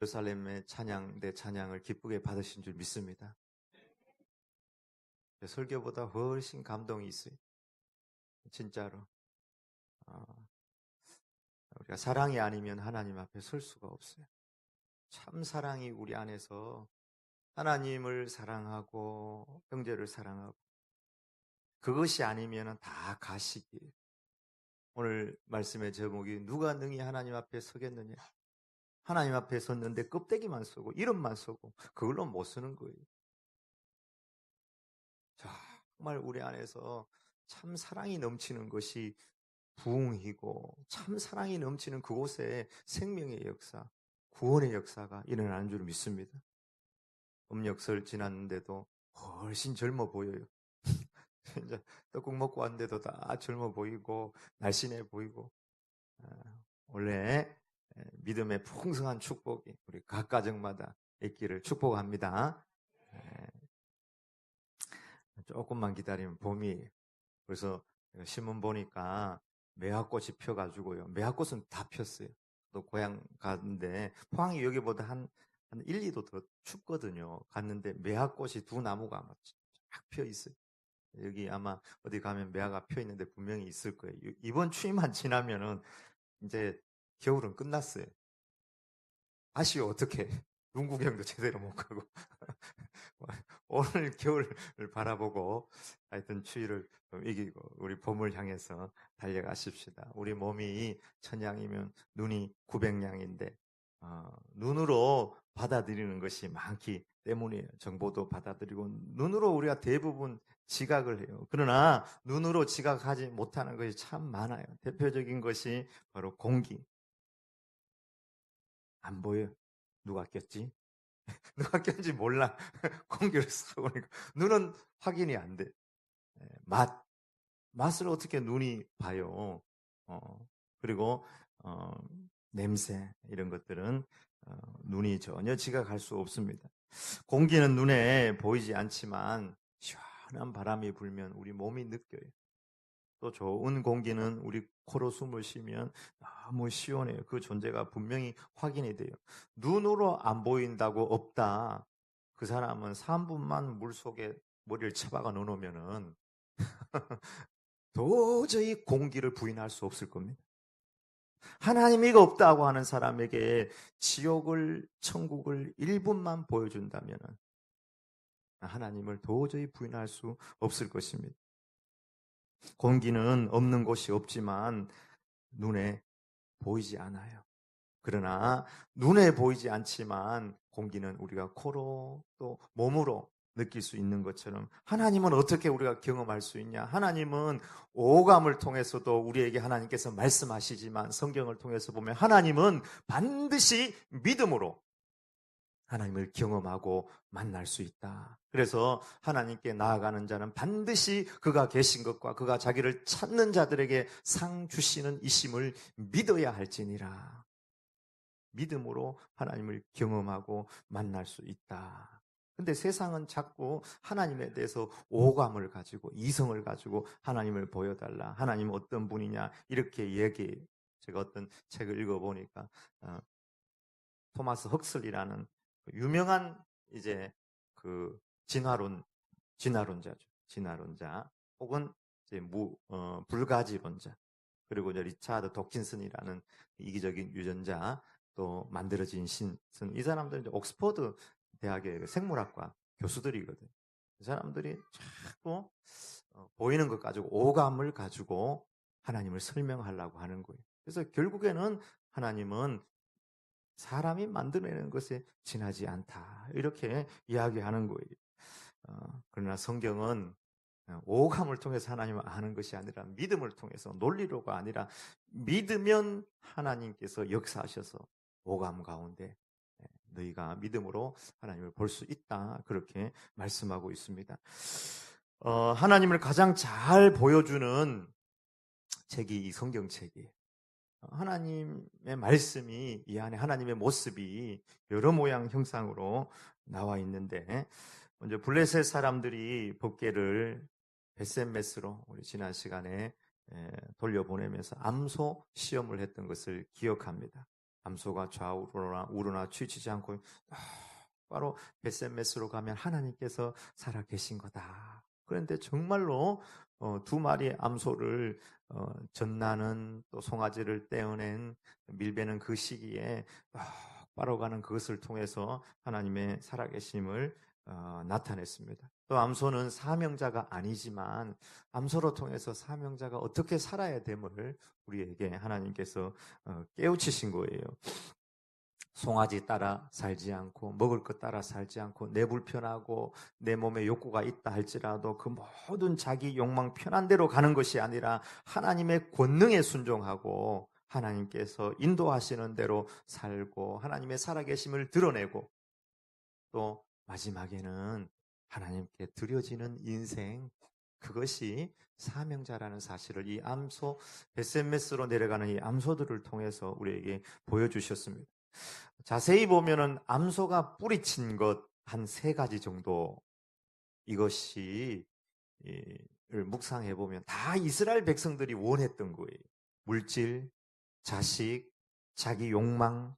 예루살렘의 찬양, 내 찬양을 기쁘게 받으신 줄 믿습니다. 설교보다 훨씬 감동이 있어요. 진짜로. 우리가 사랑이 아니면 하나님 앞에 설 수가 없어요. 참 사랑이 우리 안에서 하나님을 사랑하고 형제를 사랑하고, 그것이 아니면 다 가식이에요. 오늘 말씀의 제목이 누가 능히 하나님 앞에 서겠느냐. 하나님 앞에 섰는데 껍데기만 쓰고 이름만 쓰고 그걸로 못 쓰는 거예요. 정말 우리 안에서 참 사랑이 넘치는 것이 부흥이고, 참 사랑이 넘치는 그곳에 생명의 역사, 구원의 역사가 일어나는 줄 믿습니다. 음력설 지났는데도 훨씬 젊어 보여요. 이제 떡국 먹고 왔는데도 다 젊어 보이고 날씬해 보이고, 원래 믿음의 풍성한 축복이 우리 각 가정마다 있기를 축복합니다. 조금만 기다리면 봄이에요. 그래서 신문 보니까 매화꽃이 펴가지고요. 매화꽃은 다 폈어요. 또 고향 갔는데 포항이 여기보다 한 1, 2도 더 춥거든요. 갔는데 매화꽃이 두 나무가 쫙 펴 있어요. 여기 아마 어디 가면 매화가 펴 있는데 분명히 있을 거예요. 이번 추위만 지나면은 이제 겨울은 끝났어요. 아쉬워. 어떡해. 눈 구경도 제대로 못 가고. 오늘 겨울을 바라보고 하여튼 추위를 좀 이기고 우리 봄을 향해서 달려가십시다. 우리 몸이 1000양이면 눈이 900양인데 눈으로 받아들이는 것이 많기 때문이에요. 정보도 받아들이고 눈으로 우리가 대부분 지각을 해요. 그러나 눈으로 지각하지 못하는 것이 참 많아요. 대표적인 것이 바로 공기. 안 보여. 누가 꼈지? 누가 꼈는지 몰라. 공기를 쏘고 오니까 눈은 확인이 안 돼. 맛을 어떻게 눈이 봐요? 그리고 냄새 이런 것들은 눈이 전혀 지각할 수 없습니다. 공기는 눈에 보이지 않지만 시원한 바람이 불면 우리 몸이 느껴요. 또 좋은 공기는 우리 코로 숨을 쉬면 너무 시원해요. 그 존재가 분명히 확인이 돼요. 눈으로 안 보인다고 없다. 그 사람은 3분만 물속에 머리를 처박아 넣어놓으면은 도저히 공기를 부인할 수 없을 겁니다. 하나님이 없다고 하는 사람에게 지옥을, 천국을 1분만 보여준다면 하나님을 도저히 부인할 수 없을 것입니다. 공기는 없는 곳이 없지만 눈에 보이지 않아요. 그러나 눈에 보이지 않지만 공기는 우리가 코로 또 몸으로 느낄 수 있는 것처럼 하나님은 어떻게 우리가 경험할 수 있냐? 하나님은 오감을 통해서도 우리에게 하나님께서 말씀하시지만 성경을 통해서 보면 하나님은 반드시 믿음으로 하나님을 경험하고 만날 수 있다. 그래서 하나님께 나아가는 자는 반드시 그가 계신 것과 그가 자기를 찾는 자들에게 상 주시는 이심을 믿어야 할지니라. 믿음으로 하나님을 경험하고 만날 수 있다. 근데 세상은 자꾸 하나님에 대해서 오감을 가지고 이성을 가지고 하나님을 보여달라. 하나님은 어떤 분이냐 이렇게 얘기해요. 제가 어떤 책을 읽어보니까 토마스 헉슬리라는 유명한 이제 그 진화론자죠. 진화론자 혹은 이제 불가지론자. 그리고 이제 리차드 도킨슨이라는 이기적인 유전자 또 만들어진 신은 이 사람들은 이제 옥스퍼드 대학의 생물학과 교수들이거든요. 이 사람들이 자꾸 보이는 것 가지고 오감을 가지고 하나님을 설명하려고 하는 거예요. 그래서 결국에는 하나님은 사람이 만들어내는 것에 지나지 않다. 이렇게 이야기하는 거예요. 그러나 성경은 오감을 통해서 하나님을 아는 것이 아니라 믿음을 통해서 논리로가 아니라 믿으면 하나님께서 역사하셔서 오감 가운데 너희가 믿음으로 하나님을 볼 수 있다. 그렇게 말씀하고 있습니다. 하나님을 가장 잘 보여주는 책이 이 성경책이에요. 하나님의 말씀이 이 안에 하나님의 모습이 여러 모양 형상으로 나와 있는데 먼저 블레셋 사람들이 법궤를 베셋메스로 우리 지난 시간에 돌려보내면서 암소 시험을 했던 것을 기억합니다. 암소가 좌우로나 우로나 치우치지 않고 바로 벳셋메스로 가면 하나님께서 살아 계신 거다. 그런데 정말로 두 마리의 암소를 전나는 또 송아지를 떼어낸 밀베는 그 시기에 바로 가는 그것을 통해서 하나님의 살아계심을 나타냈습니다. 또 암소는 사명자가 아니지만 암소로 통해서 사명자가 어떻게 살아야 됨을 우리에게 하나님께서 깨우치신 거예요. 송아지 따라 살지 않고 먹을 것 따라 살지 않고 내 불편하고 내 몸에 욕구가 있다 할지라도 그 모든 자기 욕망 편한 대로 가는 것이 아니라 하나님의 권능에 순종하고 하나님께서 인도하시는 대로 살고 하나님의 살아계심을 드러내고 또 마지막에는 하나님께 드려지는 인생, 그것이 사명자라는 사실을 이 암소, 벳셋메스로 내려가는 이 암소들을 통해서 우리에게 보여주셨습니다. 자세히 보면은 암소가 뿌리친 것 한 3가지 정도, 이것이 묵상해 보면 다 이스라엘 백성들이 원했던 거예요. 물질, 자식, 자기 욕망,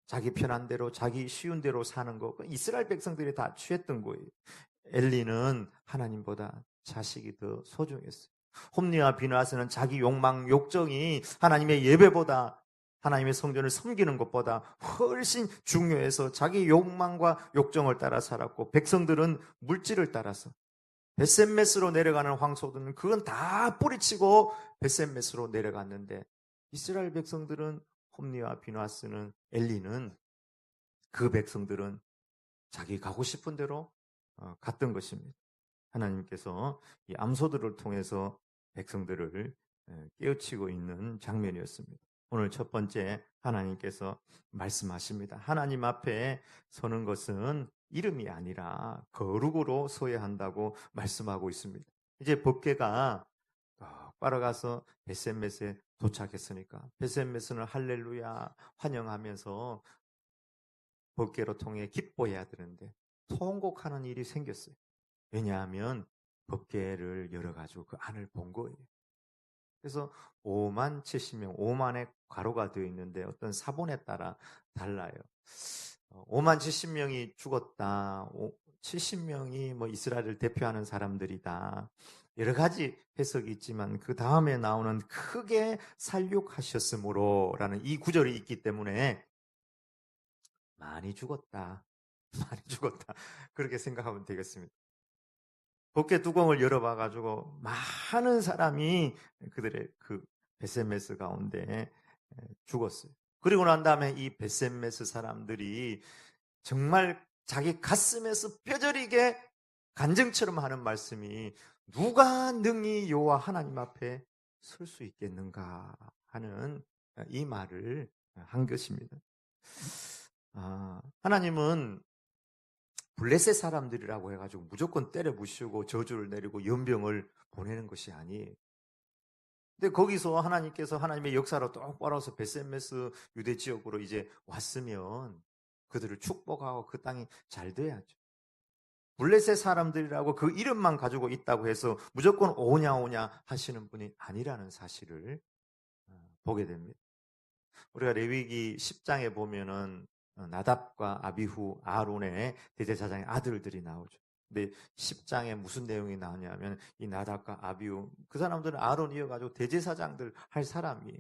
자기 편한 대로, 자기 쉬운 대로 사는 거, 이스라엘 백성들이 다 취했던 거예요. 엘리는 하나님보다 자식이 더 소중했어요. 홈리와 비나스는 자기 욕망, 욕정이 하나님의 예배보다, 하나님의 성전을 섬기는 것보다 훨씬 중요해서 자기 욕망과 욕정을 따라 살았고, 백성들은 물질을 따라서 벳셋메스로 내려가는 황소들은 그건 다 뿌리치고 벳셋메스로 내려갔는데, 이스라엘 백성들은 홈리와 비나스는, 엘리는, 그 백성들은 자기 가고 싶은 대로 갔던 것입니다. 하나님께서 이 암소들을 통해서 백성들을 깨우치고 있는 장면이었습니다. 오늘 첫 번째, 하나님께서 말씀하십니다. 하나님 앞에 서는 것은 이름이 아니라 거룩으로 서야 한다고 말씀하고 있습니다. 이제 법궤가 빨아가서 벳셋메스에 도착했으니까 벳셋메스는 할렐루야 환영하면서 법궤로 통해 기뻐해야 되는데 통곡하는 일이 생겼어요. 왜냐하면 법궤를 열어가지고 그 안을 본 거예요. 그래서 5만 70명, 5만의 가로가 되어 있는데 어떤 사본에 따라 달라요. 5만 70명이 죽었다. 70명이 뭐 이스라엘을 대표하는 사람들이다. 여러 가지 해석이 있지만 그 다음에 나오는 크게 살육하셨으므로라는 이 구절이 있기 때문에 많이 죽었다. 많이 죽었다. 그렇게 생각하면 되겠습니다. 법궤 뚜껑을 열어봐가지고 많은 사람이 그들의 그 벳셋메스 가운데 죽었어요. 그리고 난 다음에 이 벳셋메스 사람들이 정말 자기 가슴에서 뼈저리게 간증처럼 하는 말씀이, 누가 능히 여호와 하나님 앞에 설 수 있겠는가 하는 이 말을 한 것입니다. 하나님은 블레셋 사람들이라고 해가지고 무조건 때려 부수고 저주를 내리고 연병을 보내는 것이 아니에요. 근데 거기서 하나님께서 하나님의 역사로 똑바로서 벳셋메스 유대 지역으로 이제 왔으면 그들을 축복하고 그 땅이 잘 돼야죠. 블레셋 사람들이라고 그 이름만 가지고 있다고 해서 무조건 오냐 하시는 분이 아니라는 사실을 보게 됩니다. 우리가 레위기 10장에 보면은 나답과 아비후, 아론의 대제사장의 아들들이 나오죠. 근데 10장에 무슨 내용이 나오냐면 이 나답과 아비후, 그 사람들은 아론 이어가지고 대제사장들 할 사람이에요.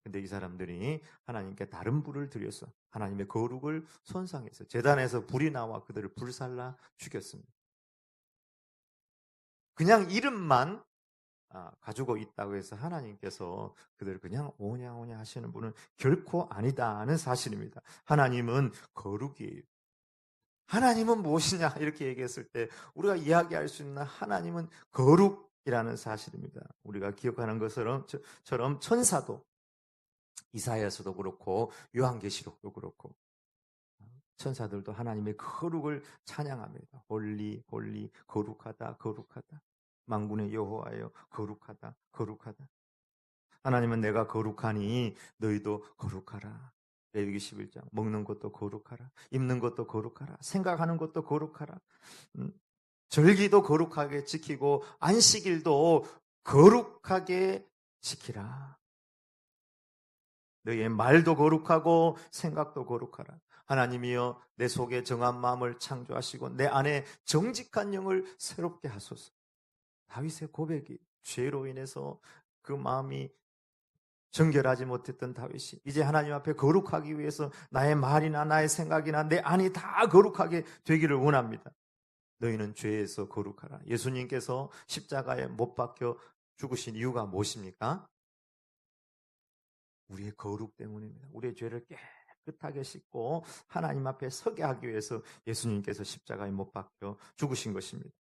근데 이 사람들이 하나님께 다른 불을 들여서 하나님의 거룩을 손상해서 제단에서 불이 나와 그들을 불살라 죽였습니다. 그냥 이름만 가지고 있다고 해서 하나님께서 그들을 그냥 오냐 하시는 분은 결코 아니다는 사실입니다. 하나님은 거룩이에요. 하나님은 무엇이냐 이렇게 얘기했을 때 우리가 이야기할 수 있는 하나님은 거룩이라는 사실입니다. 우리가 기억하는 것처럼 천사도, 이사야서도 그렇고 요한계시록도 그렇고 천사들도 하나님의 거룩을 찬양합니다. 홀리 홀리, 거룩하다 거룩하다, 만군의 여호와여 거룩하다 거룩하다. 하나님은 내가 거룩하니 너희도 거룩하라. 레위기 11장. 먹는 것도 거룩하라, 입는 것도 거룩하라, 생각하는 것도 거룩하라, 절기도 거룩하게 지키고 안식일도 거룩하게 지키라. 너희의 말도 거룩하고 생각도 거룩하라. 하나님이여 내 속에 정한 마음을 창조하시고 내 안에 정직한 영을 새롭게 하소서. 다윗의 고백이 죄로 인해서 그 마음이 정결하지 못했던 다윗이 이제 하나님 앞에 거룩하기 위해서 나의 말이나 나의 생각이나 내 안이 다 거룩하게 되기를 원합니다. 너희는 죄에서 거룩하라. 예수님께서 십자가에 못 박혀 죽으신 이유가 무엇입니까? 우리의 거룩 때문입니다. 우리의 죄를 깨끗하게 씻고 하나님 앞에 서게 하기 위해서 예수님께서 십자가에 못 박혀 죽으신 것입니다.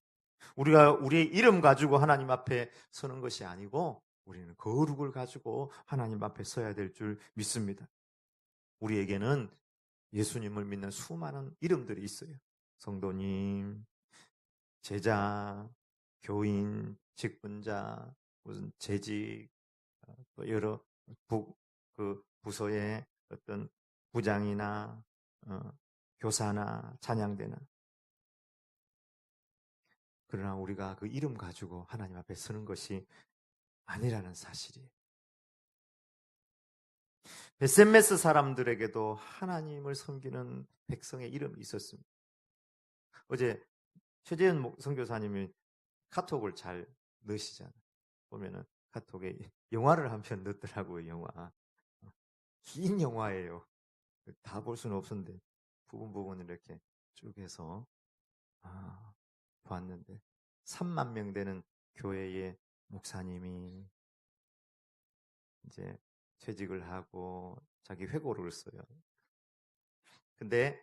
우리가 우리의 이름 가지고 하나님 앞에 서는 것이 아니고 우리는 거룩을 가지고 하나님 앞에 서야 될 줄 믿습니다. 우리에게는 예수님을 믿는 수많은 이름들이 있어요. 성도님, 제자, 교인, 직분자, 무슨 재직, 또 여러 부서의 어떤 부장이나 교사나 찬양대나. 그러나 우리가 그 이름 가지고 하나님 앞에 서는 것이 아니라는 사실이에요. 베셈메스 사람들에게도 하나님을 섬기는 백성의 이름이 있었습니다. 어제 최재현 선교사님이 카톡을 잘 넣으시잖아요. 보면은 카톡에 영화를 한 편 넣더라고요. 영화. 긴 영화예요. 다 볼 수는 없었는데 부분 이렇게 쭉 해서 봤는데 3만 명 되는 교회의 목사님이 이제 퇴직을 하고 자기 회고록을 써요. 근데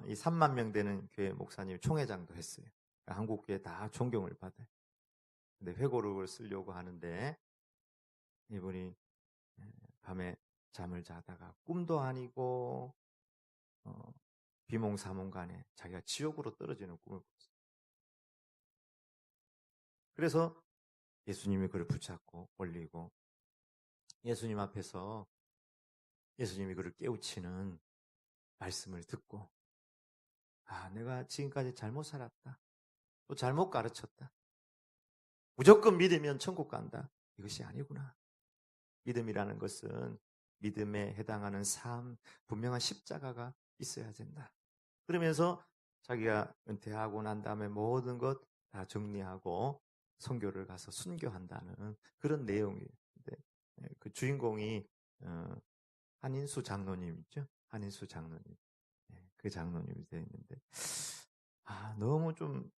이 3만 명 되는 교회 목사님 총회장도 했어요. 한국 교회 다 존경을 받아요. 근데 회고록을 쓰려고 하는데 이분이 밤에 잠을 자다가 꿈도 아니고 비몽사몽간에 자기가 지옥으로 떨어지는 꿈을 꿨어요. 그래서 예수님이 그를 붙잡고 올리고 예수님 앞에서 예수님이 그를 깨우치는 말씀을 듣고 내가 지금까지 잘못 살았다. 또 잘못 가르쳤다. 무조건 믿으면 천국 간다. 이것이 아니구나. 믿음이라는 것은 믿음에 해당하는 삶, 분명한 십자가가 있어야 된다. 그러면서 자기가 은퇴하고 난 다음에 모든 것 다 정리하고 선교를 가서 순교한다는 그런 내용이에요. 그 주인공이 한인수 장로님 있죠? 한인수 장로님. 그 장로님이 되어 있는데 너무 좀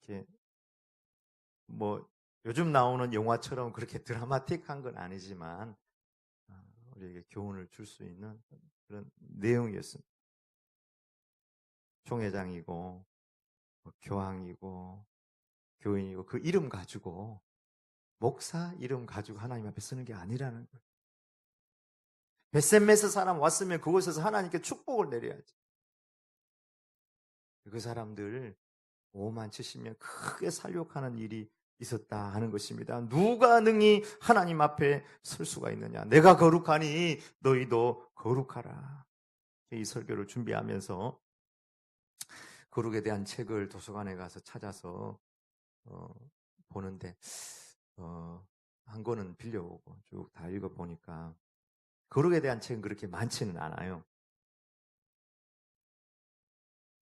이렇게 뭐 요즘 나오는 영화처럼 그렇게 드라마틱한 건 아니지만 우리에게 교훈을 줄 수 있는 그런 내용이었습니다. 총회장이고 교황이고 교인이고 그 이름 가지고 목사 이름 가지고 하나님 앞에 쓰는 게 아니라는 거예요. 베셈메스 사람 왔으면 그곳에서 하나님께 축복을 내려야지. 그 사람들 5만 70명 크게 살육하는 일이 있었다 하는 것입니다. 누가 능히 하나님 앞에 설 수가 있느냐. 내가 거룩하니 너희도 거룩하라. 이 설교를 준비하면서 거룩에 대한 책을 도서관에 가서 찾아서 보는데 한 권은 빌려오고 쭉 다 읽어보니까 거룩에 대한 책은 그렇게 많지는 않아요.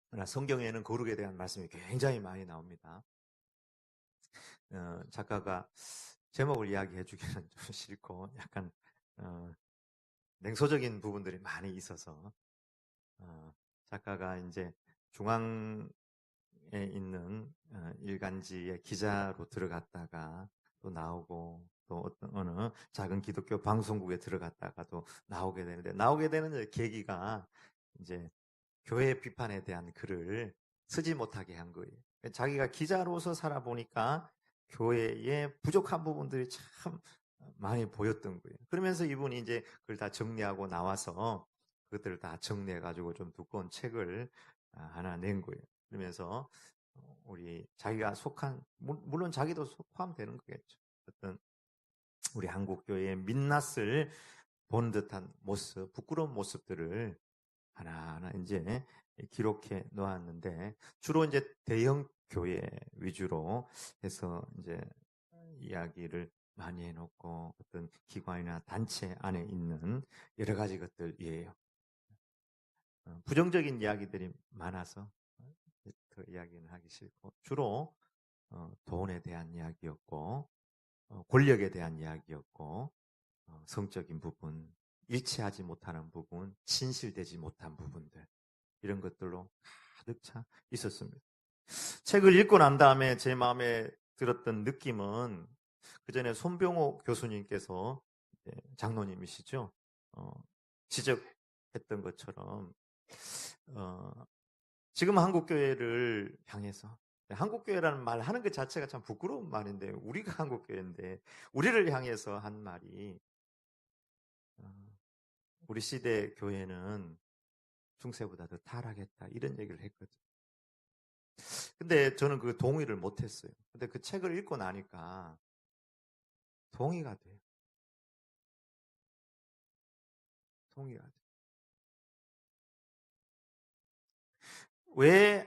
그러나 성경에는 거룩에 대한 말씀이 굉장히 많이 나옵니다. 작가가 제목을 이야기해 주기는 좀 싫고 약간 냉소적인 부분들이 많이 있어서 작가가 이제 중앙에 있는 일간지의 기자로 들어갔다가 또 나오고 또 어느 작은 기독교 방송국에 들어갔다가 또 나오게 되는데 나오게 되는 계기가 이제 교회 비판에 대한 글을 쓰지 못하게 한 거예요. 자기가 기자로서 살아보니까 교회의 부족한 부분들이 참 많이 보였던 거예요. 그러면서 이분이 이제 그걸 다 정리하고 나와서 그것들을 다 정리해가지고 좀 두꺼운 책을 하나 낸 거예요. 그러면서 우리 자기가 속한, 물론 자기도 포함되는 거겠죠. 어떤 우리 한국 교회의 민낯을 본 듯한 모습, 부끄러운 모습들을 하나하나 이제 기록해 놓았는데 주로 이제 대형 교회 위주로 해서 이제 이야기를 많이 해놓고 어떤 기관이나 단체 안에 있는 여러 가지 것들이에요. 부정적인 이야기들이 많아서 더 이야기는 하기 싫고 주로 돈에 대한 이야기였고 권력에 대한 이야기였고 성적인 부분, 일치하지 못하는 부분, 진실되지 못한 부분들 이런 것들로 가득 차 있었습니다. 책을 읽고 난 다음에 제 마음에 들었던 느낌은 그 전에 손병호 교수님께서 장로님이시죠. 지적했던 것처럼 지금 한국교회를 향해서 한국교회라는 말 하는 것 자체가 참 부끄러운 말인데 우리가 한국교회인데 우리를 향해서 한 말이 우리 시대 교회는 중세보다 더 타락했다 이런 얘기를 했거든요. 근데 저는 그 동의를 못했어요. 근데 그 책을 읽고 나니까 동의가 돼요. 동의가 돼요. 왜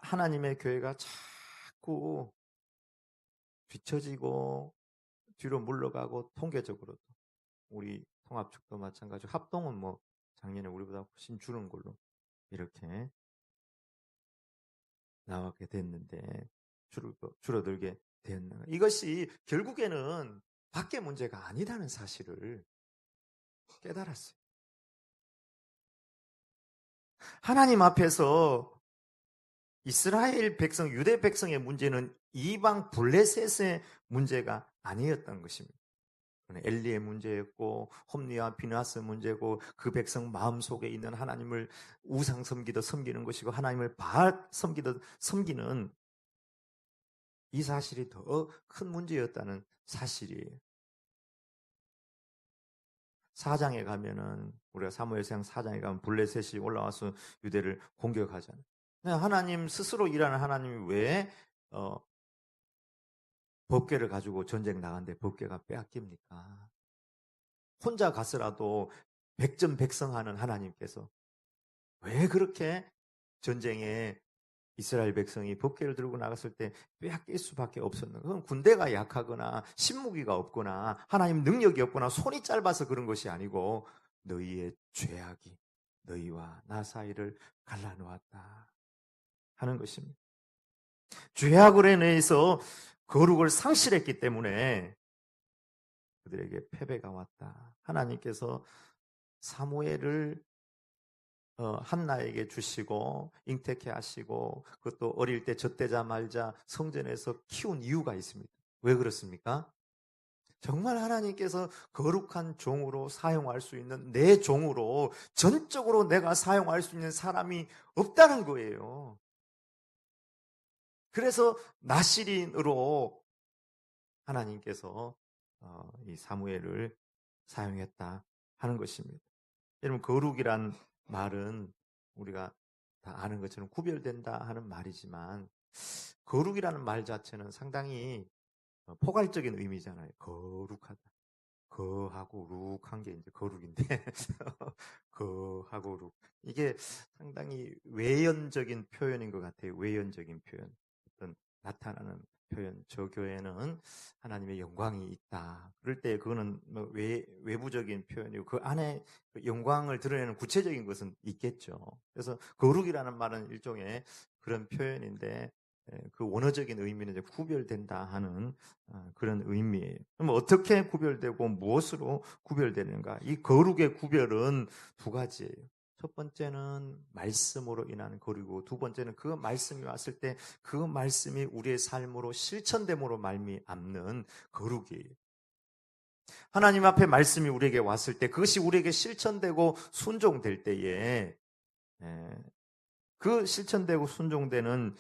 하나님의 교회가 자꾸 뒤처지고 뒤로 물러가고 통계적으로도 우리 통합축도 마찬가지고 합동은 뭐 작년에 우리보다 훨씬 줄은 걸로 이렇게 나오게 됐는데 줄어들게 되었나. 이것이 결국에는 밖의 문제가 아니라는 사실을 깨달았어요. 하나님 앞에서 이스라엘 백성, 유대 백성의 문제는 이방 블레셋의 문제가 아니었던 것입니다. 엘리의 문제였고 홈리와 비나스 문제고 그 백성 마음속에 있는 하나님을 우상 섬기듯 섬기는 것이고 하나님을 바알 섬기듯 섬기는 이 사실이 더 큰 문제였다는 사실이에요. 4장에 가면은 우리가 사무엘상 4장에 가면 블레셋이 올라와서 유대를 공격하잖아요. 하나님 스스로 일하는 하나님이 왜 법궤를 가지고 전쟁 나갔는데 법궤가 빼앗깁니까? 혼자 갔으라도 백전백승하는 하나님께서 왜 그렇게 전쟁에 이스라엘 백성이 법궤를 들고 나갔을 때 빼앗길 수밖에 없었는가? 그건 군대가 약하거나 신무기가 없거나 하나님 능력이 없거나 손이 짧아서 그런 것이 아니고 너희의 죄악이 너희와 나 사이를 갈라놓았다 하는 것입니다. 죄악으로 인해서 거룩을 상실했기 때문에 그들에게 패배가 왔다. 하나님께서 사무엘을 한나에게 주시고 잉태케 하시고 그것도 어릴 때 젖대자 말자 성전에서 키운 이유가 있습니다. 왜 그렇습니까? 정말 하나님께서 거룩한 종으로 사용할 수 있는 내 종으로 전적으로 내가 사용할 수 있는 사람이 없다는 거예요. 그래서 나실인으로 하나님께서 이 사무엘을 사용했다 하는 것입니다. 여러분 거룩이란 말은 우리가 다 아는 것처럼 구별된다 하는 말이지만 거룩이라는 말 자체는 상당히 포괄적인 의미잖아요. 거룩하다. 거하고 룩한 게 이제 거룩인데 거하고 룩 이게 상당히 외연적인 표현인 것 같아요. 외연적인 표현, 어떤 나타나는 표현. 저 교회는 하나님의 영광이 있다. 그럴 때 그거는 뭐 외부적인 표현이고 그 안에 영광을 드러내는 구체적인 것은 있겠죠. 그래서 거룩이라는 말은 일종의 그런 표현인데 그 원어적인 의미는 이제 구별된다 하는 그런 의미예요. 그럼 어떻게 구별되고 무엇으로 구별되는가? 이 거룩의 구별은 두 가지예요. 첫 번째는 말씀으로 인한 거룩이고 두 번째는 그 말씀이 왔을 때 그 말씀이 우리의 삶으로 실천됨으로 말미암는 거룩이에요. 하나님 앞에 말씀이 우리에게 왔을 때 그것이 우리에게 실천되고 순종될 때에 그 실천되고 순종되는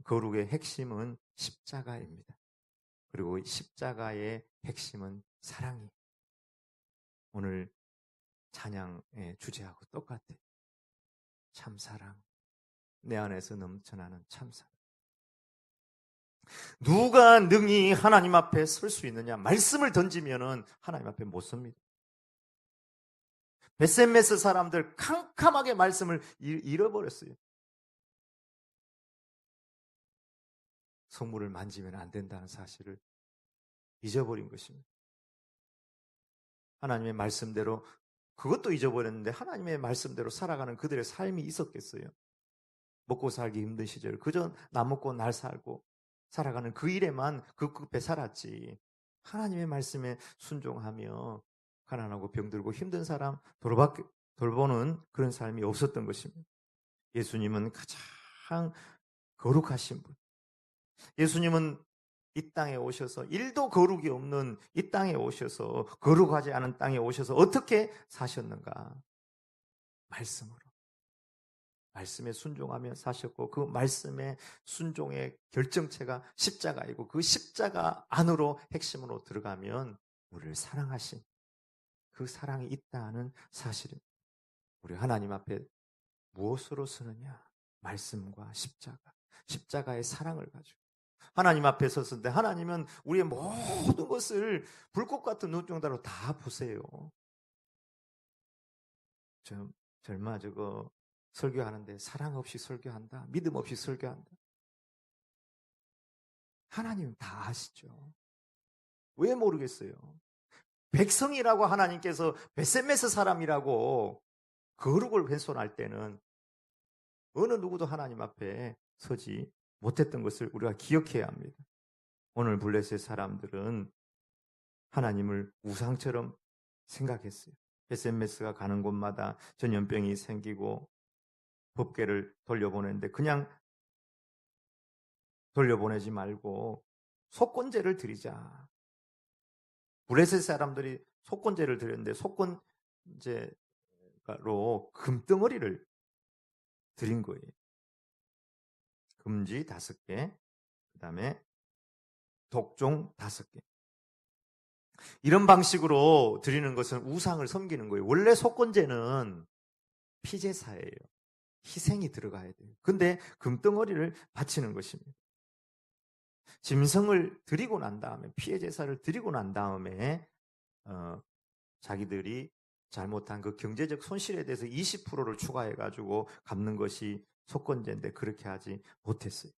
거룩의 핵심은 십자가입니다. 그리고 십자가의 핵심은 사랑이에요. 오늘 찬양의 주제하고 똑같아요. 참사랑. 내 안에서 넘쳐나는 참사랑. 누가 능히 하나님 앞에 설 수 있느냐? 말씀을 던지면은 하나님 앞에 못 섭니다. 베셈메스 사람들 캄캄하게 말씀을 잃어버렸어요. 성물을 만지면 안 된다는 사실을 잊어버린 것입니다. 하나님의 말씀대로 그것도 잊어버렸는데 하나님의 말씀대로 살아가는 그들의 삶이 있었겠어요? 먹고 살기 힘든 시절 그저 나 먹고 날 살고 살아가는 그 일에만 급급해 살았지. 하나님의 말씀에 순종하며 가난하고 병들고 힘든 사람 돌보는 그런 삶이 없었던 것입니다. 예수님은 가장 거룩하신 분. 예수님은 이 땅에 오셔서 일도 거룩이 없는 이 땅에 오셔서 거룩하지 않은 땅에 오셔서 어떻게 사셨는가? 말씀으로. 말씀에 순종하며 사셨고 그 말씀의 순종의 결정체가 십자가이고 그 십자가 안으로 핵심으로 들어가면 우리를 사랑하신 그 사랑이 있다는 사실입니다. 우리 하나님 앞에 무엇으로 서느냐? 말씀과 십자가. 십자가의 사랑을 가지고 하나님 앞에 섰을 때 하나님은 우리의 모든 것을 불꽃 같은 눈동자로 다 보세요. 절마 저거 설교하는데 사랑 없이 설교한다. 믿음 없이 설교한다. 하나님 다 아시죠. 왜 모르겠어요? 백성이라고 하나님께서 베세메스 사람이라고 거룩을 훼손할 때는 어느 누구도 하나님 앞에 서지 못했던 것을 우리가 기억해야 합니다. 오늘 블레셋 사람들은 하나님을 우상처럼 생각했어요. 베세메스가 가는 곳마다 전염병이 생기고 법궤를 돌려보내는데 그냥 돌려보내지 말고 속건제를 드리자. 블레셋 사람들이 속건제를 드렸는데 속건제로 금덩어리를 드린 거예요. 금지 5개, 그 다음에 독종 5개. 이런 방식으로 드리는 것은 우상을 섬기는 거예요. 원래 속건제는 피제사예요. 희생이 들어가야 돼요. 근데 금덩어리를 바치는 것입니다. 짐승을 드리고 난 다음에 피해 제사를 드리고 난 다음에 자기들이 잘못한 그 경제적 손실에 대해서 20%를 추가해가지고 갚는 것이 속건제인데 그렇게 하지 못했어요.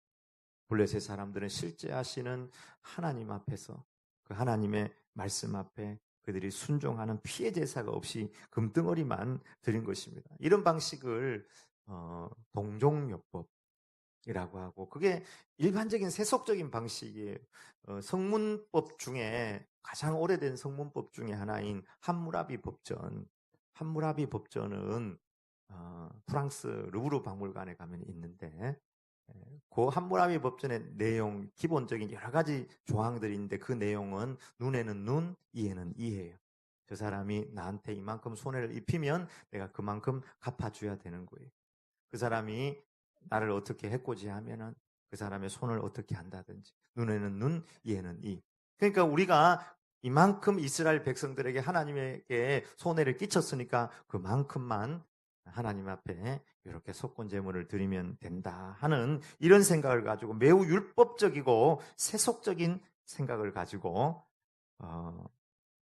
블레셋 사람들은 실제 하시는 하나님 앞에서 그 하나님의 말씀 앞에 그들이 순종하는 피해 제사가 없이 금덩어리만 드린 것입니다. 이런 방식을 동종요법이라고 하고 그게 일반적인 세속적인 방식이에요. 성문법 중에 가장 오래된 성문법 중에 하나인 함무라비 법전. 함무라비 법전은 프랑스 루브르 박물관에 가면 있는데 그 함무라비 법전의 내용, 기본적인 여러 가지 조항들이 있는데 그 내용은 눈에는 눈, 이에는 이예요. 저 사람이 나한테 이만큼 손해를 입히면 내가 그만큼 갚아줘야 되는 거예요. 그 사람이 나를 어떻게 해코지하면은 그 사람의 손을 어떻게 한다든지 눈에는 눈, 이에는 이. 그러니까 우리가 이만큼 이스라엘 백성들에게 하나님에게 손해를 끼쳤으니까 그만큼만 하나님 앞에 이렇게 속건 제물을 드리면 된다 하는 이런 생각을 가지고 매우 율법적이고 세속적인 생각을 가지고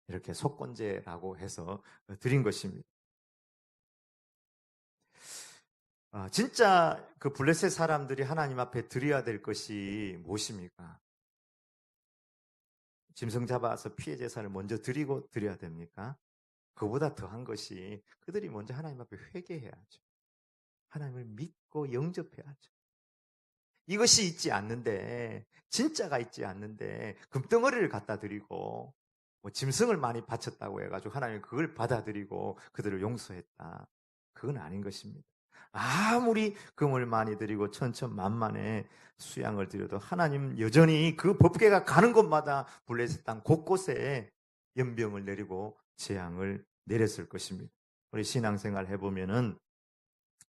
이렇게 속건제라고 해서 드린 것입니다. 진짜 그 블레셋 사람들이 하나님 앞에 드려야 될 것이 무엇입니까? 짐승 잡아서 피해 제사를 먼저 드리고 드려야 됩니까? 그보다 더한 것이 그들이 먼저 하나님 앞에 회개해야죠. 하나님을 믿고 영접해야죠. 이것이 있지 않는데, 진짜가 있지 않는데 금덩어리를 갖다 드리고 뭐 짐승을 많이 바쳤다고 해가지고 하나님이 그걸 받아들이고 그들을 용서했다. 그건 아닌 것입니다. 아무리 금을 많이 드리고 천천만만의 수양을 드려도 하나님 여전히 그 법궤가 가는 곳마다 블레셋 땅 곳곳에 연병을 내리고 재앙을 내렸을 것입니다. 우리 신앙생활 해보면은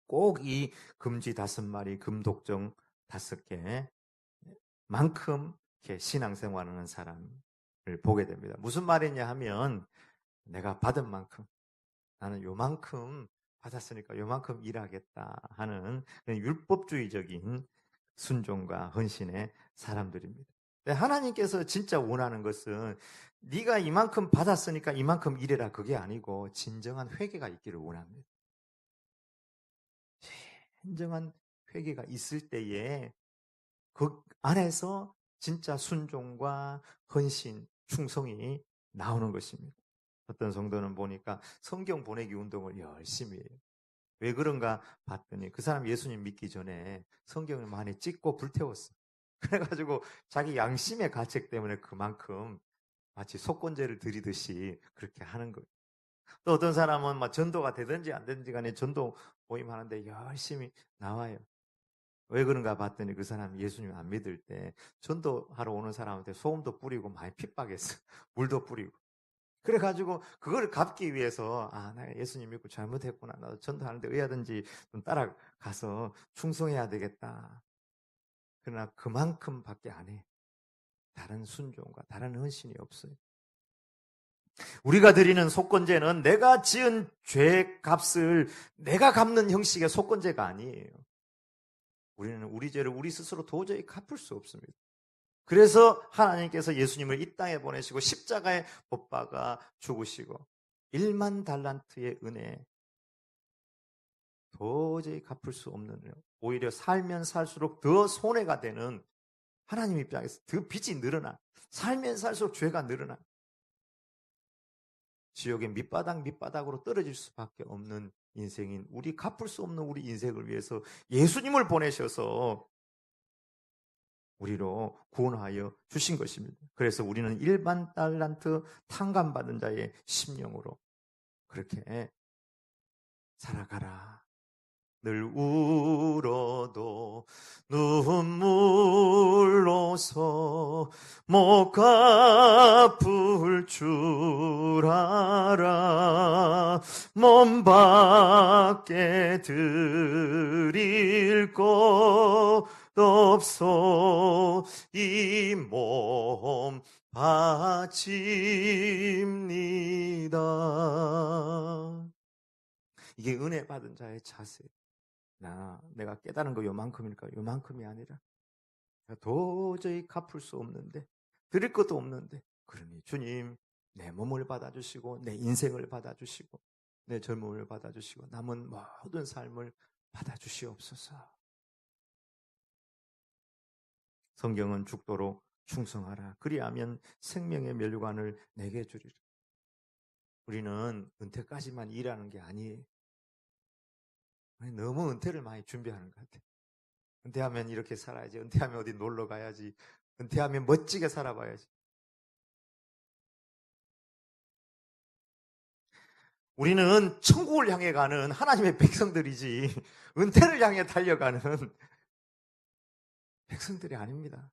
꼭 이 금지 5마리, 금독정 5개 만큼 이렇게 신앙생활하는 사람을 보게 됩니다. 무슨 말이냐 하면 내가 받은 만큼 나는 요만큼 받았으니까 요만큼 일하겠다 하는 율법주의적인 순종과 헌신의 사람들입니다. 하나님께서 진짜 원하는 것은 네가 이만큼 받았으니까 이만큼 일해라 그게 아니고 진정한 회개가 있기를 원합니다. 진정한 회개가 있을 때에 그 안에서 진짜 순종과 헌신, 충성이 나오는 것입니다. 어떤 성도는 보니까 성경 보내기 운동을 열심히 해요. 왜 그런가 봤더니 그 사람 예수님 믿기 전에 성경을 많이 찍고 불태웠어. 그래가지고 자기 양심의 가책 때문에 그만큼 마치 속건제를 드리듯이 그렇게 하는 거예요. 또 어떤 사람은 막 전도가 되든지 안 되든지 간에 전도 모임하는데 열심히 나와요. 왜 그런가 봤더니 그 사람 예수님 안 믿을 때 전도하러 오는 사람한테 소금도 뿌리고 많이 핍박했어. 물도 뿌리고. 그래가지고 그거를 갚기 위해서 나 예수님 믿고 잘못했구나. 나도 전도하는데 의하든지 좀 따라가서 충성해야 되겠다. 그러나 그만큼밖에 안 해. 다른 순종과 다른 헌신이 없어요. 우리가 드리는 속건제는 내가 지은 죄 값을 내가 갚는 형식의 속건제가 아니에요. 우리는 우리 죄를 우리 스스로 도저히 갚을 수 없습니다. 그래서 하나님께서 예수님을 이 땅에 보내시고 십자가에 못 박아 죽으시고 1만 달란트의 은혜, 도저히 갚을 수 없는 은혜, 오히려 살면 살수록 더 손해가 되는 하나님 입장에서 더 빚이 늘어나, 살면 살수록 죄가 늘어나 지옥의 밑바닥으로 떨어질 수밖에 없는 인생인 우리 갚을 수 없는 우리 인생을 위해서 예수님을 보내셔서 우리로 구원하여 주신 것입니다. 그래서 우리는 1만 달란트 탕감받은 자의 심령으로 그렇게 살아가라. 늘 울어도 눈물로서 못 갚을 줄 알아. 몸 밖에 드릴 것 없어 이 몸 바칩니다. 이게 은혜 받은 자의 자세. 내가 깨달은 거 요만큼일까? 요만큼이 아니라 도저히 갚을 수 없는데, 드릴 것도 없는데, 그러니 주님 내 몸을 받아주시고 내 인생을 받아주시고 내 젊음을 받아주시고 남은 모든 삶을 받아주시옵소서. 성경은 죽도록 충성하라. 그리하면 생명의 멸관을 내게 주리라. 우리는 은퇴까지만 일하는 게 아니에요. 너무 은퇴를 많이 준비하는 것 같아요. 은퇴하면 이렇게 살아야지. 은퇴하면 어디 놀러 가야지. 은퇴하면 멋지게 살아봐야지. 우리는 천국을 향해 가는 하나님의 백성들이지 은퇴를 향해 달려가는 백성들이 아닙니다.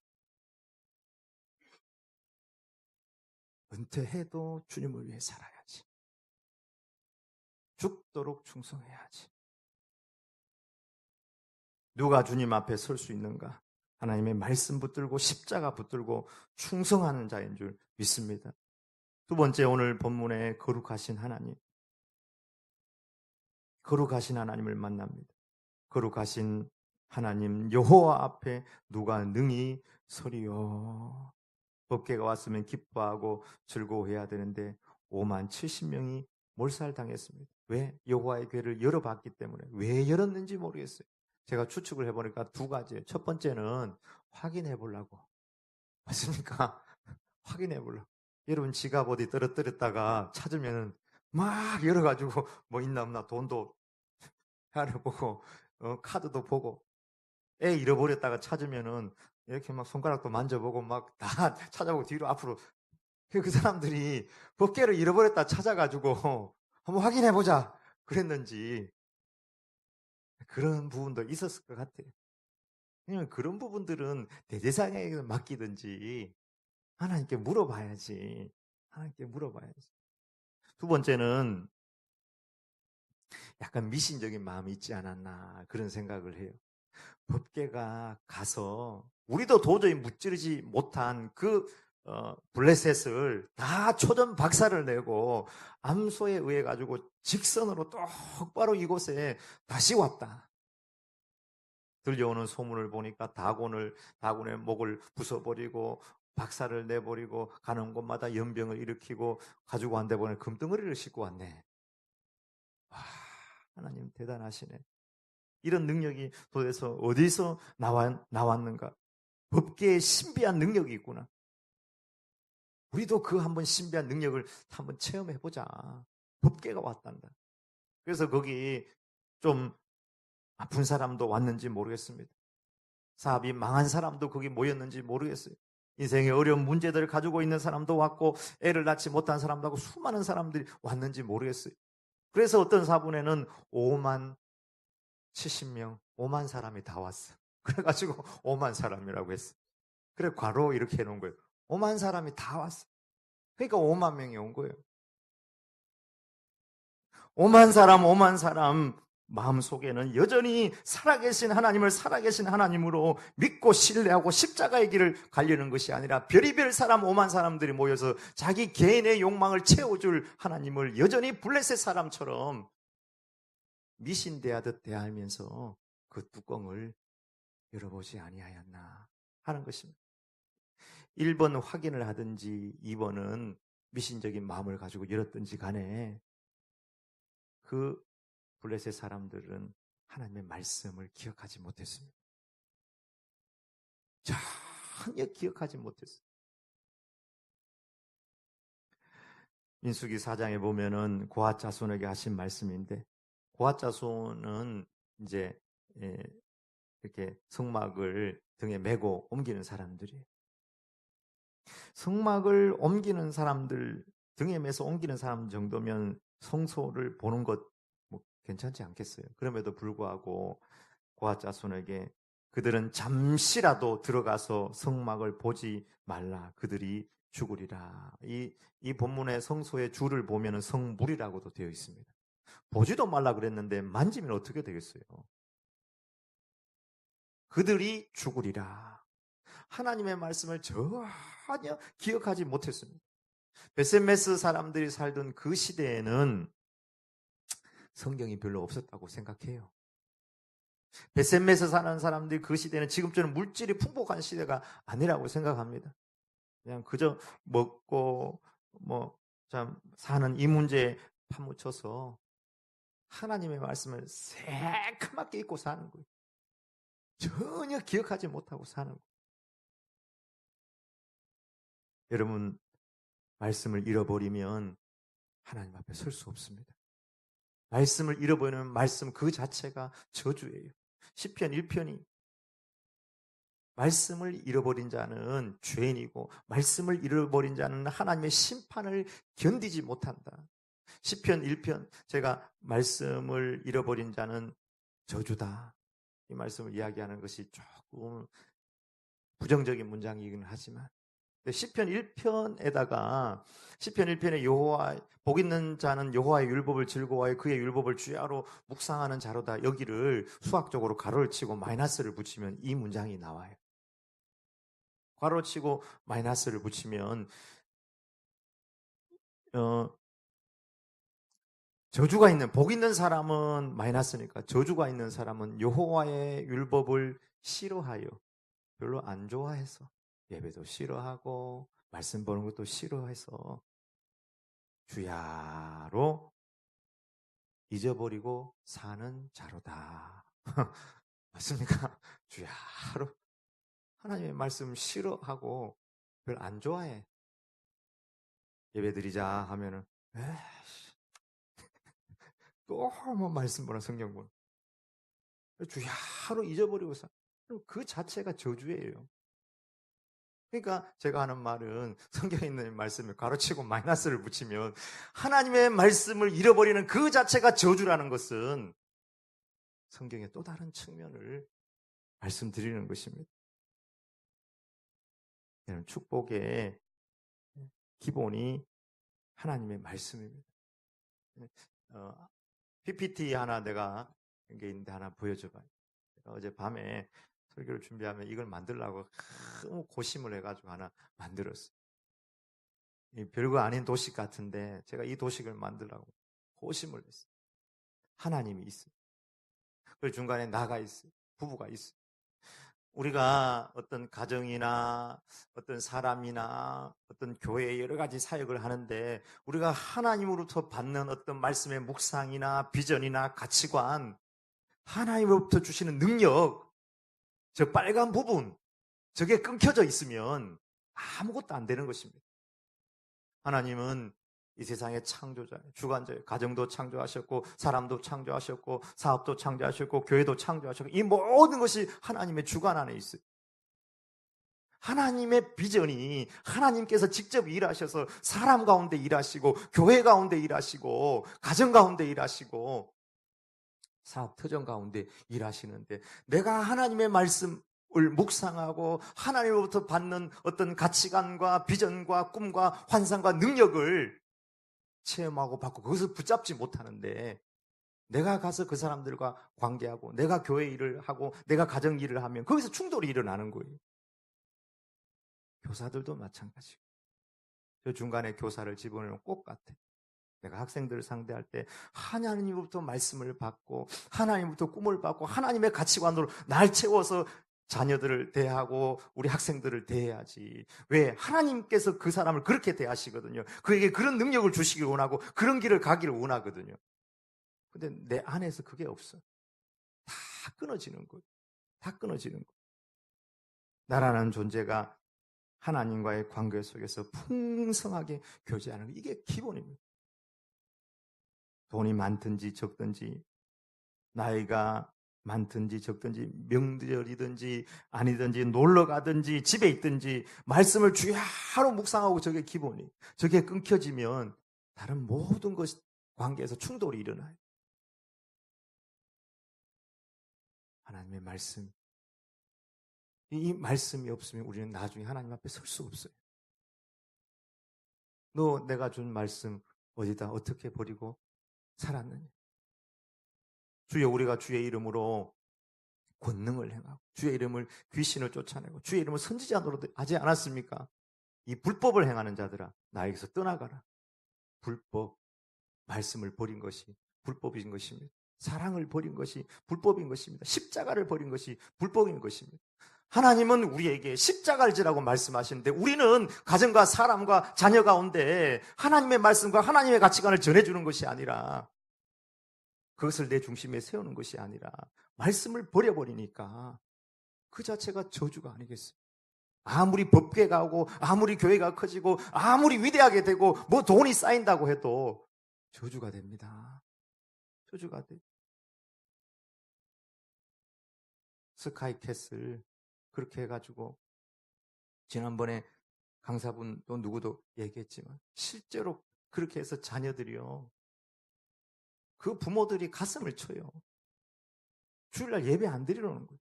은퇴해도 주님을 위해 살아야지. 죽도록 충성해야지. 누가 주님 앞에 설 수 있는가? 하나님의 말씀 붙들고 십자가 붙들고 충성하는 자인 줄 믿습니다. 두 번째, 오늘 본문에 거룩하신 하나님. 거룩하신 하나님을 만납니다. 거룩하신 하나님 여호와 앞에 누가 능히 서리요. 법궤가 왔으면 기뻐하고 즐거워해야 되는데 5만 70명이 몰살당했습니다. 왜? 여호와의 궤를 열어봤기 때문에. 왜 열었는지 모르겠어요. 제가 추측을 해보니까 두 가지예요. 첫 번째는 확인해 보려고. 맞습니까? 확인해 보려고. 여러분 지갑 어디 떨어뜨렸다가 찾으면 막 열어가지고 뭐 있나 없나 돈도 알아보고 카드도 보고 애 잃어버렸다가 찾으면은 이렇게 막 손가락도 만져보고 막 다 찾아보고 뒤로 앞으로 그 사람들이 법궤를 잃어버렸다 찾아가지고 한번 확인해보자 그랬는지 그런 부분도 있었을 것 같아요. 왜냐면 그런 부분들은 대제사장에게 맡기든지 하나님께 물어봐야지. 하나님께 물어봐야지. 두 번째는 약간 미신적인 마음이 있지 않았나 그런 생각을 해요. 법궤가 가서 우리도 도저히 무찌르지 못한 그 블레셋을 다 초전 박살을 내고 암소에 의해 가지고 직선으로 똑바로 이곳에 다시 왔다. 들려오는 소문을 보니까 다곤의 목을 부숴버리고 박살을 내버리고 가는 곳마다 연병을 일으키고 가지고 왔는데 보니 금덩어리를 싣고 왔네. 와, 하나님 대단하시네. 이런 능력이 도대체 어디서 나왔는가? 법계에 신비한 능력이 있구나. 우리도 그 한번 신비한 능력을 한번 체험해보자. 법궤가 왔단다. 그래서 거기 좀 아픈 사람도 왔는지 모르겠습니다. 사업이 망한 사람도 거기 모였는지 모르겠어요. 인생의 어려운 문제들을 가지고 있는 사람도 왔고 애를 낳지 못한 사람도 하고 수많은 사람들이 왔는지 모르겠어요. 그래서 어떤 사분에는 5만 70명, 5만 사람이 다 왔어. 그래가지고 5만 사람이라고 했어. 그래 괄호 이렇게 해놓은 거예요. 5만 사람이 다 왔어. 그러니까 5만 명이 온 거예요. 5만 사람 마음속에는 여전히 살아계신 하나님을 살아계신 하나님으로 믿고 신뢰하고 십자가의 길을 가려는 것이 아니라 별의별 사람 5만 사람들이 모여서 자기 개인의 욕망을 채워줄 하나님을 여전히 블레셋 사람처럼 미신대하듯 대하면서 그 뚜껑을 열어보지 아니하였나 하는 것입니다. 1번 확인을 하든지 2번은 미신적인 마음을 가지고 열었든지 간에 그 블레셋 사람들은 하나님의 말씀을 기억하지 못했습니다. 전혀 기억하지 못했어요. 민수기 4장에 보면은 고핫 자손에게 하신 말씀인데 고핫 자손은 이제 이렇게 성막을 등에 메고 옮기는 사람들이에요. 성막을 옮기는 사람들 등에 매서 옮기는 사람 정도면 성소를 보는 것 뭐 괜찮지 않겠어요? 그럼에도 불구하고 고핫 자손에게 그들은 잠시라도 들어가서 성막을 보지 말라. 그들이 죽으리라. 이 본문의 성소의 줄을 보면 성물이라고도 되어 있습니다. 보지도 말라 그랬는데 만지면 어떻게 되겠어요? 그들이 죽으리라. 하나님의 말씀을 전혀 기억하지 못했습니다. 베셋메스 사람들이 살던 그 시대에는 성경이 별로 없었다고 생각해요. 베셋메스 사는 사람들이 그 시대는 지금처럼 물질이 풍족한 시대가 아니라고 생각합니다. 그냥 그저 먹고 참 사는 이 문제에 파묻혀서 하나님의 말씀을 새카맣게 잊고 사는 거예요. 전혀 기억하지 못하고 사는 거예요. 여러분 말씀을 잃어버리면 하나님 앞에 설 수 없습니다. 말씀을 잃어버리는 말씀 그 자체가 저주예요. 시편 1편이 말씀을 잃어버린 자는 죄인이고 말씀을 잃어버린 자는 하나님의 심판을 견디지 못한다. 시편 1편 제가 말씀을 잃어버린 자는 저주다. 이 말씀을 이야기하는 것이 조금 부정적인 문장이긴 하지만 시편 1편에다가 시편 1편에 여호와 복 있는 자는 여호와의 율법을 즐거워하여 그의 율법을 주야로 묵상하는 자로다. 여기를 수학적으로 가로를 치고 마이너스를 붙이면 이 문장이 나와요. 가로를 치고 마이너스를 붙이면 저주가 있는 복 있는 사람은 마이너스니까 저주가 있는 사람은 여호와의 율법을 싫어하여 별로 안 좋아해서 예배도 싫어하고 말씀 보는 것도 싫어해서 주야로 잊어버리고 사는 자로다. 맞습니까? 주야로 하나님의 말씀 싫어하고 별로 안 좋아해. 예배드리자 하면은 또 뭐 말씀 보나 성경 보나 주야로 잊어버리고 사. 그 자체가 저주예요. 그러니까 제가 하는 말은 성경에 있는 말씀을 가로치고 마이너스를 붙이면 하나님의 말씀을 잃어버리는 그 자체가 저주라는 것은 성경의 또 다른 측면을 말씀드리는 것입니다. 축복의 기본이 하나님의 말씀입니다. PPT 하나 내가 이게 있는데 하나 보여줘봐요. 어제 밤에 설교를 준비하면 이걸 만들려고 너무 고심을 해가지고 하나 만들었어요. 별거 아닌 도식 같은데 제가 이 도식을 만들려고 고심을 했어요. 하나님이 있어요. 그 중간에 나가 있어요. 부부가 있어요. 우리가 어떤 가정이나 어떤 사람이나 어떤 교회에 여러 가지 사역을 하는데 우리가 하나님으로부터 받는 어떤 말씀의 묵상이나 비전이나 가치관, 하나님으로부터 주시는 능력, 저 빨간 부분, 저게 끊겨져 있으면 아무것도 안 되는 것입니다. 하나님은 이 세상의 창조자예요. 주관자예요. 가정도 창조하셨고 사람도 창조하셨고 사업도 창조하셨고 교회도 창조하셨고 이 모든 것이 하나님의 주관 안에 있어요. 하나님의 비전이 하나님께서 직접 일하셔서 사람 가운데 일하시고 교회 가운데 일하시고 가정 가운데 일하시고 사업 터전 가운데 일하시는데 내가 하나님의 말씀을 묵상하고 하나님으로부터 받는 어떤 가치관과 비전과 꿈과 환상과 능력을 체험하고 받고 거기서 붙잡지 못하는데 내가 가서 그 사람들과 관계하고 내가 교회 일을 하고 내가 가정 일을 하면 거기서 충돌이 일어나는 거예요. 교사들도 마찬가지고 저 중간에 교사를 집어넣으면 꼭 같아요. 내가 학생들을 상대할 때 하나님으로부터 말씀을 받고 하나님부터 꿈을 받고 하나님의 가치관으로 날 채워서 자녀들을 대하고 우리 학생들을 대해야지. 왜? 하나님께서 그 사람을 그렇게 대하시거든요. 그에게 그런 능력을 주시길 원하고 그런 길을 가기를 원하거든요. 근데 내 안에서 그게 없어. 다 끊어지는 거예요. 다 끊어지는 거예요. 나라는 존재가 하나님과의 관계 속에서 풍성하게 교제하는 거 이게 기본입니다. 돈이 많든지 적든지 나이가 많든지 적든지 명절이든지 아니든지 놀러 가든지 집에 있든지 말씀을 주야 하루 묵상하고 저게 기본이에요. 저게 끊겨지면 다른 모든 것 관계에서 충돌이 일어나요. 하나님의 말씀 이 말씀이 없으면 우리는 나중에 하나님 앞에 설 수 없어요. 너 내가 준 말씀 어디다 어떻게 버리고 살았느냐. 주여 우리가 주의 이름으로 권능을 행하고 주의 이름을 귀신을 쫓아내고 주의 이름을 선지자 노릇 하지 않았습니까? 이 불법을 행하는 자들아 나에게서 떠나가라. 불법 말씀을 버린 것이 불법인 것입니다. 사랑을 버린 것이 불법인 것입니다. 십자가를 버린 것이 불법인 것입니다. 하나님은 우리에게 십자가를 지라고 말씀하시는데 우리는 가정과 사람과 자녀 가운데 하나님의 말씀과 하나님의 가치관을 전해주는 것이 아니라 그것을 내 중심에 세우는 것이 아니라 말씀을 버려버리니까 그 자체가 저주가 아니겠어요? 아무리 법궤가 오고 아무리 교회가 커지고 아무리 위대하게 되고 뭐 돈이 쌓인다고 해도 저주가 됩니다. 저주가 돼. 스카이캐슬 그렇게 해가지고 지난번에 강사분 또 누구도 얘기했지만 실제로 그렇게 해서 자녀들이요. 그 부모들이 가슴을 쳐요. 주일날 예배 안 드리려는 거예요.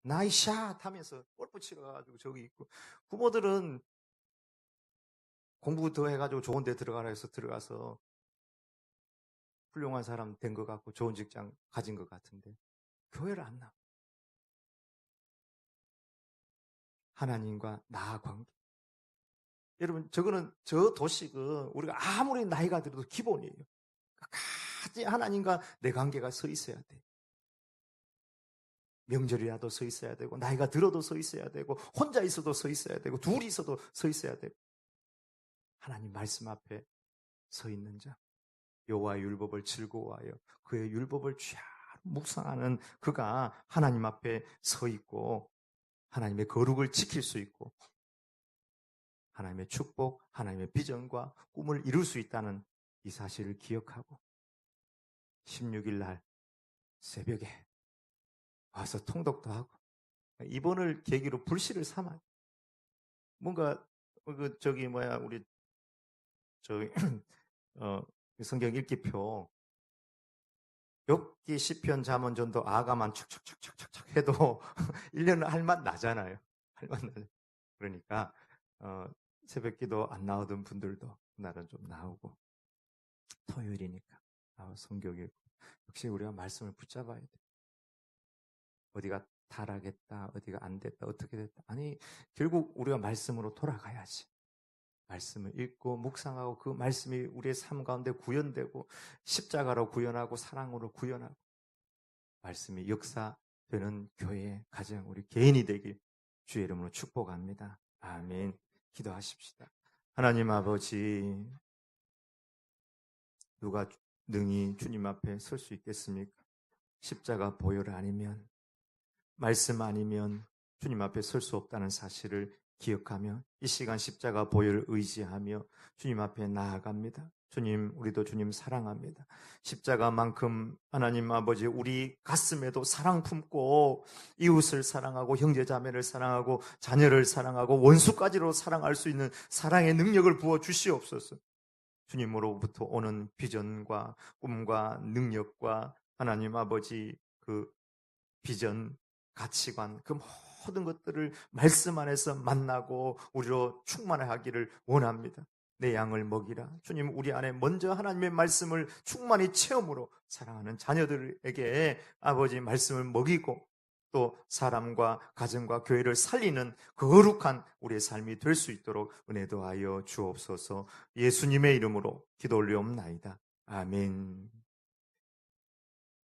나이샷 하면서 골프 치러 가가지고 저기 있고 부모들은 공부 더 해가지고 좋은 데 들어가라 해서 들어가서 훌륭한 사람 된 것 같고 좋은 직장 가진 것 같은데 교회를 안 나와. 하나님과 나 관계. 여러분 저거는 저 도식은 우리가 아무리 나이가 들어도 기본이에요. 끝까지 하나님과 내 관계가 서 있어야 돼. 명절이라도 서 있어야 되고 나이가 들어도 서 있어야 되고 혼자 있어도 서 있어야 되고 둘이 있어도 서 있어야 되고 하나님 말씀 앞에 서 있는 자 여호와의 율법을 즐거워하여 그의 율법을 쫙 묵상하는 그가 하나님 앞에 서 있고 하나님의 거룩을 지킬 수 있고 하나님의 축복, 하나님의 비전과 꿈을 이룰 수 있다는 이 사실을 기억하고 16일 날 새벽에 와서 통독도 하고 이번을 계기로 불씨를 삼아요. 뭔가 우리 저기 성경 읽기표 욥기 시편 잠언 전도 아가만 척척척척척 해도 1년 할 맛 나잖아요. 할 맛 나죠. 그러니까 새벽기도 안 나오던 분들도 그날은 좀 나오고 토요일이니까 성경 읽고 역시 우리가 말씀을 붙잡아야 돼. 어디가 타락했다, 어디가 안 됐다, 어떻게 됐다. 아니 결국 우리가 말씀으로 돌아가야지. 말씀을 읽고 묵상하고 그 말씀이 우리의 삶 가운데 구현되고 십자가로 구현하고 사랑으로 구현하고 말씀이 역사되는 교회, 가정, 우리 개인이 되길 주의 이름으로 축복합니다. 아멘. 기도하십시다. 하나님 아버지, 누가 능히 주님 앞에 설 수 있겠습니까? 십자가 보혈 아니면, 말씀 아니면 주님 앞에 설 수 없다는 사실을 기억하며 이 시간 십자가 보혈을 의지하며 주님 앞에 나아갑니다. 주님, 우리도 주님 사랑합니다. 십자가만큼 하나님 아버지 우리 가슴에도 사랑 품고 이웃을 사랑하고 형제자매를 사랑하고 자녀를 사랑하고 원수까지로 사랑할 수 있는 사랑의 능력을 부어 주시옵소서. 주님으로부터 오는 비전과 꿈과 능력과 하나님 아버지 그 비전, 가치관, 그 모든 것들을 말씀 안에서 만나고 우리로 충만하기를 원합니다. 내 양을 먹이라. 주님, 우리 안에 먼저 하나님의 말씀을 충만히 체험으로 사랑하는 자녀들에게 아버지 말씀을 먹이고 또 사람과 가정과 교회를 살리는 거룩한 우리의 삶이 될 수 있도록 은혜 더하여 주옵소서. 예수님의 이름으로 기도 올리옵나이다. 아멘.